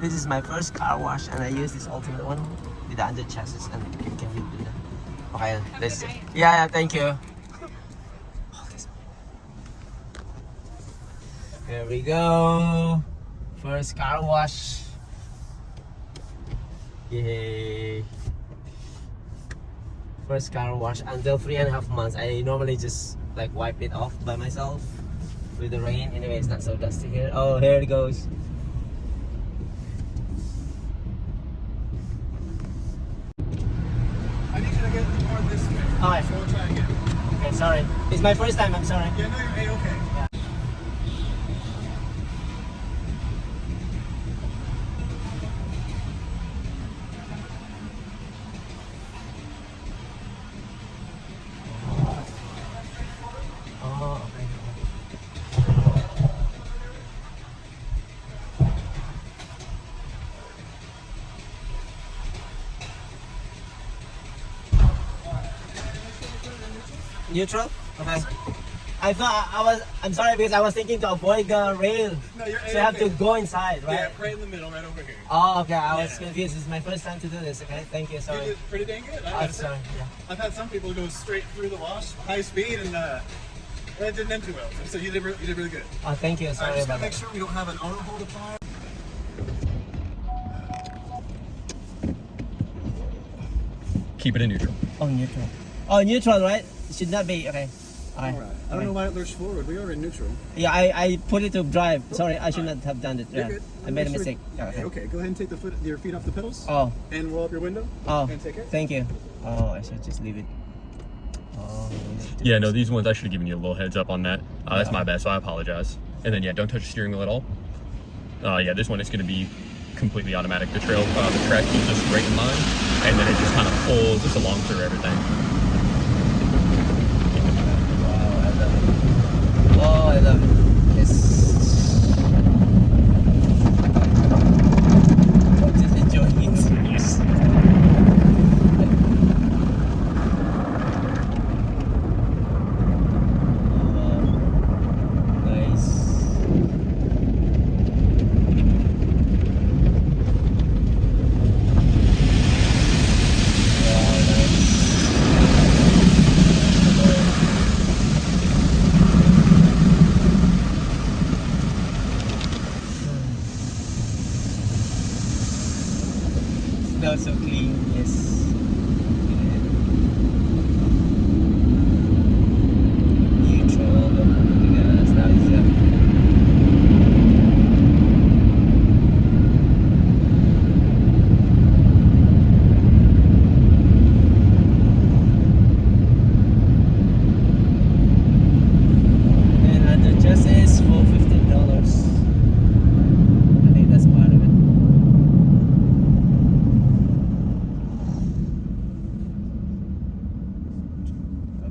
This is my first car wash and I use this ultimate one with the under chassis and it can do that. Okay, let's see. Yeah, thank you. Here we go. First car wash. Yay. First car wash until 3.5 months. I normally just like wipe it off by myself with the rain. Anyway, it's not so dusty here. Oh, here it goes. I need you to get more this way. Alright. So we'll try again. Okay, sorry. It's my first time, I'm sorry. Yeah, no, you're A-okay. Oh, okay. Neutral? Okay. I thought I'm sorry because I was thinking to avoid the rail. No, you're So I have to go inside, right? Yeah, right in the middle, right over here. Oh, okay. I was Yeah. confused. This is my first time to do this, okay? Thank you, You sorry. did pretty dang good. I'm sorry, yeah. I've had some people go straight through the wash, high speed, and it didn't end too well. So you did really good. Oh, thank you. I'm Sorry just about gonna make that. sure we don't have an owner hold applied. Keep it in neutral. Oh, neutral. Oh, neutral, right? It should not be, okay. Alright. Alright. I don't know why it lurched forward. We are in neutral. Yeah, I put it to drive. Sorry, I should not have done it. You're Yeah. good. I made a Make sure- mistake. Yeah, okay. Okay, go ahead and take your feet off the pedals. Oh, And roll up your window. oh, And take it. thank you. Oh, I should just leave it. Oh, Yeah, no, these ones I should have given you a little heads up on that. That's Yeah. my bad, so I apologize. And then yeah, don't touch the steering wheel at all. Yeah, this one is going to be completely automatic. The track keeps us straight in line, and then it just kind of pulls just along through everything. Wow, I love it. Oh, I love it. It's... I'm just enjoying it. Yes. Nice. Wow, nice. Smells so clean, yes. Neutral, yeah, it's nice. And under just is for $15. I think that's part of it.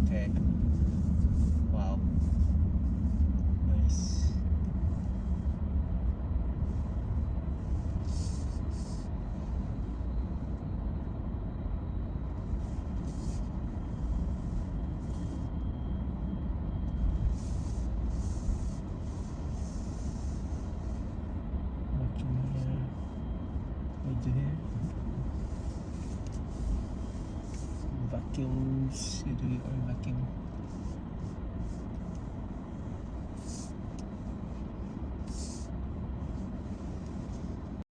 Okay. Wow. Nice. Vacuum here. What do here? Vacuums. You do your own vacuum.